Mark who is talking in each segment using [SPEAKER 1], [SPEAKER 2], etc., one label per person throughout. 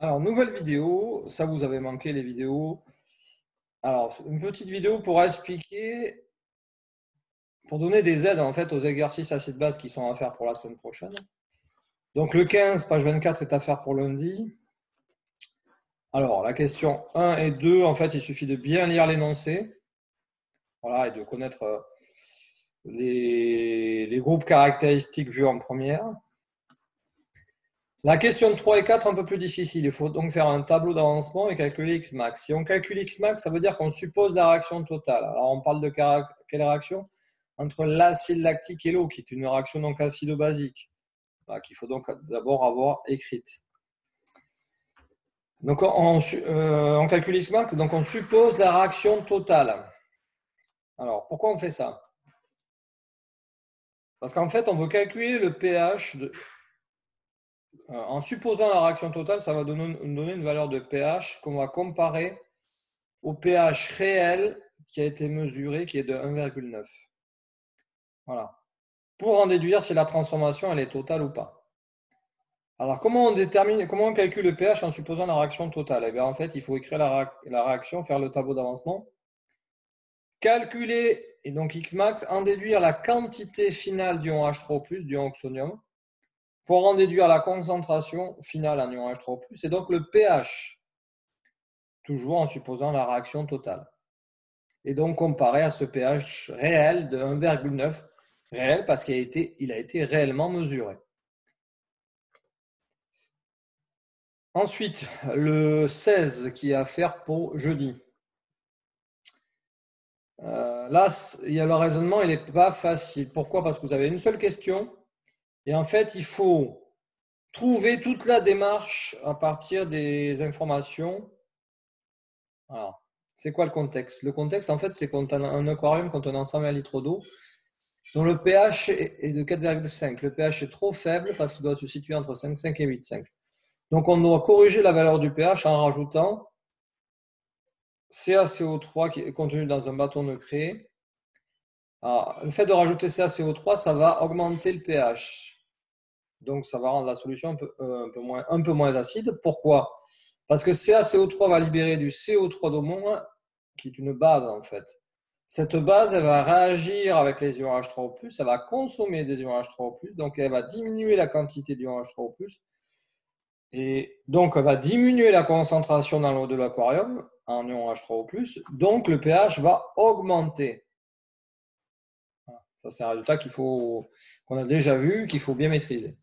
[SPEAKER 1] Alors, nouvelle vidéo, ça vous avez manqué les vidéos. Alors, c'est une petite vidéo pour expliquer, pour donner des aides en fait aux exercices assez de base qui sont à faire pour la semaine prochaine. Donc, le 15, page 24 est à faire pour lundi. Alors, la question 1 et 2, en fait, il suffit de bien lire l'énoncé, voilà, et de connaître les groupes caractéristiques vus en première. La question 3 et 4 un peu plus difficile. Il faut donc faire un tableau d'avancement et calculer Xmax. Si on calcule Xmax, ça veut dire qu'on suppose la réaction totale. Alors, on parle de quelle réaction? Entre l'acide lactique et l'eau, qui est une réaction donc acido-basique, qu'il faut donc d'abord avoir écrite. Donc, on calcule Xmax, donc on suppose la réaction totale. Alors, pourquoi on fait ça? Parce qu'en fait, on veut calculer le pH en supposant la réaction totale, ça va donner une valeur de pH qu'on va comparer au pH réel qui a été mesuré, qui est de 1,9. Voilà. Pour en déduire si la transformation elle est totale ou pas. Alors, comment on calcule le pH en supposant la réaction totale? Eh bien, en fait, il faut écrire la réaction, faire le tableau d'avancement, calculer, et donc Xmax, en déduire la quantité finale d'ion H3+, d'ion oxonium, pour en déduire la concentration finale en ion H3+, et donc le pH, toujours en supposant la réaction totale. Et donc comparé à ce pH réel de 1,9, réel parce qu'il a été réellement mesuré. Ensuite, le 16 qui est à faire pour jeudi. Là, il y a le raisonnement, il n'est pas facile. Pourquoi? Parce que vous avez une seule question et en fait, il faut trouver toute la démarche à partir des informations. Alors, c'est quoi le contexte? Le contexte, en fait, c'est quand on a un aquarium contenant 120 litres d'eau dont le pH est de 4,5. Le pH est trop faible parce qu'il doit se situer entre 5,5 et 8,5. Donc, on doit corriger la valeur du pH en rajoutant CaCO3 qui est contenu dans un bâton de craie. Alors, le fait de rajouter CaCO3, ça va augmenter le pH. Donc, ça va rendre la solution un peu moins acide. Pourquoi? Parce que CaCO3 va libérer du CO3-, qui est une base en fait. Cette base, elle va réagir avec les ions H3O+, elle va consommer des ions H3O+, donc elle va diminuer la quantité d'ions H3O+, et donc elle va diminuer la concentration dans l'eau de l'aquarium en ions H3O+, donc le pH va augmenter. Ça, c'est un résultat qu'on a déjà vu, qu'il faut bien maîtriser.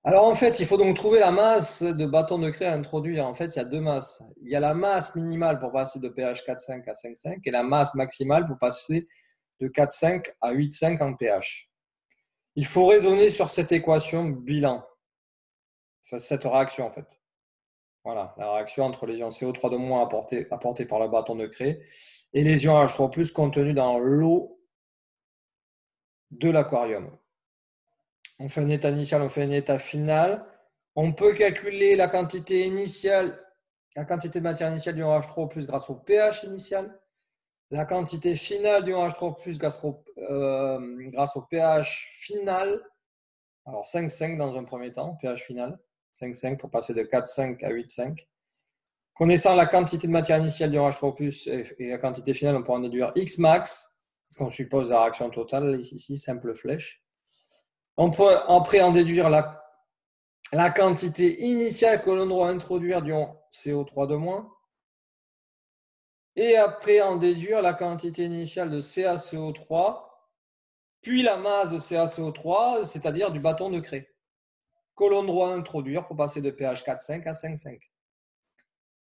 [SPEAKER 1] Alors en fait, il faut donc trouver la masse de bâton de craie à introduire. En fait, il y a deux masses. Il y a la masse minimale pour passer de pH 4,5 à 5,5 et la masse maximale pour passer de 4,5 à 8,5 en pH. Il faut raisonner sur cette équation bilan, sur cette réaction en fait. Voilà, la réaction entre les ions CO3- apportés par le bâton de craie et les ions H3+ contenus dans l'eau de l'aquarium. On fait un état initial, on fait un état final. On peut calculer la quantité initiale, la quantité de matière initiale du H3O+ grâce au pH initial, la quantité finale du H3O+ grâce au pH final. Alors 5,5 dans un premier temps, pH final, 5,5 pour passer de 4,5 à 8,5. Connaissant la quantité de matière initiale du H3O+ et la quantité finale, on peut en déduire Xmax, parce qu'on suppose la réaction totale, ici, simple flèche. On peut après en déduire la quantité initiale que l'on doit introduire d'ion CO3-. Et après en déduire la quantité initiale de CaCO3, puis la masse de CaCO3, c'est-à-dire du bâton de craie, que l'on doit introduire pour passer de pH 4,5 à 5,5.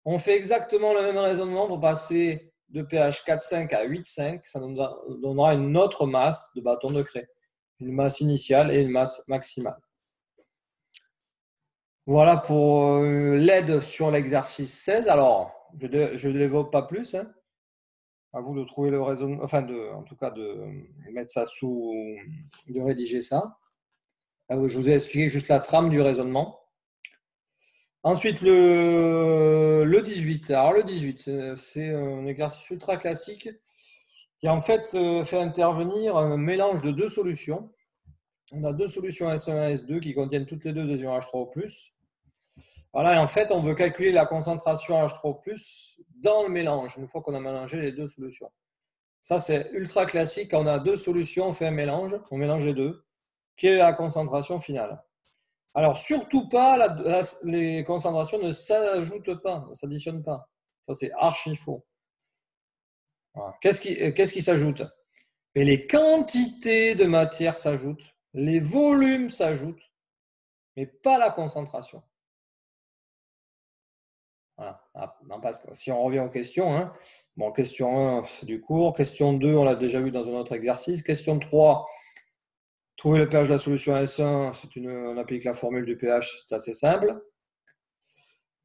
[SPEAKER 1] On fait exactement le même raisonnement pour passer de pH 4,5 à 8,5. Ça nous donnera une autre masse de bâton de craie, une masse initiale et une masse maximale. Voilà pour l'aide sur l'exercice 16. Alors, je ne l'évoque pas plus. Hein. À vous de trouver le raisonnement, enfin, en tout cas, de mettre ça de rédiger ça. Je vous ai expliqué juste la trame du raisonnement. Ensuite, le 18. Alors, le 18, c'est un exercice ultra classique qui, en fait, fait intervenir un mélange de deux solutions. On a deux solutions S1 et S2 qui contiennent toutes les deux des ions H3O+. Voilà, et en fait, on veut calculer la concentration H3O+ dans le mélange, une fois qu'on a mélangé les deux solutions. Ça, c'est ultra classique. Quand on a deux solutions, on fait un mélange, on mélange les deux. Quelle est la concentration finale? Alors, surtout pas, les concentrations ne s'ajoutent pas, ne s'additionnent pas. Ça, c'est archi faux. Voilà. Qu'est-ce qui s'ajoute? Mais les quantités de matière s'ajoutent, les volumes s'ajoutent, mais pas la concentration. Voilà. Ah, non, parce que si on revient aux questions, hein, bon, question 1, c'est du cours. Question 2, on l'a déjà vu dans un autre exercice. Question 3, trouver le pH de la solution S1, on applique la formule du pH, c'est assez simple.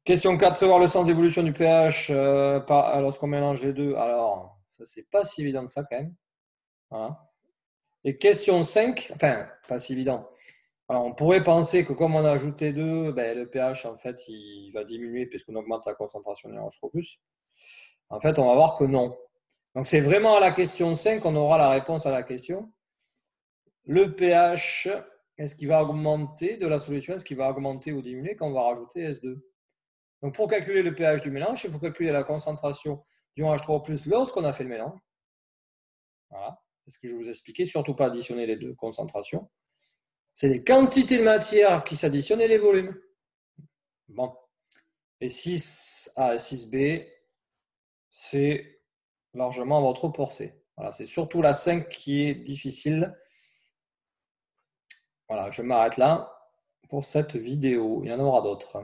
[SPEAKER 1] Question 4, prévoir le sens d'évolution du pH lorsqu'on mélange les deux. Alors, ça, c'est pas si évident que ça quand même. Voilà. Et question 5, enfin, pas si évident. Alors, on pourrait penser que comme on a ajouté 2, ben, le pH, en fait, il va diminuer puisqu'on augmente la concentration en H+. En fait, on va voir que non. Donc, c'est vraiment à la question 5 qu'on aura la réponse à la question. Le pH, est-ce qu'il va augmenter de la solution? Est-ce qu'il va augmenter ou diminuer quand on va rajouter S2? Donc, pour calculer le pH du mélange, il faut calculer la concentration du H3O+ lorsqu'on a fait le mélange. Voilà. C'est ce que je vous expliquais. Surtout pas additionner les deux concentrations. C'est les quantités de matière qui s'additionnent et les volumes. Bon. Et 6A et 6B, c'est largement à votre portée. Voilà, c'est surtout la 5 qui est difficile. Voilà, je m'arrête là pour cette vidéo. Il y en aura d'autres.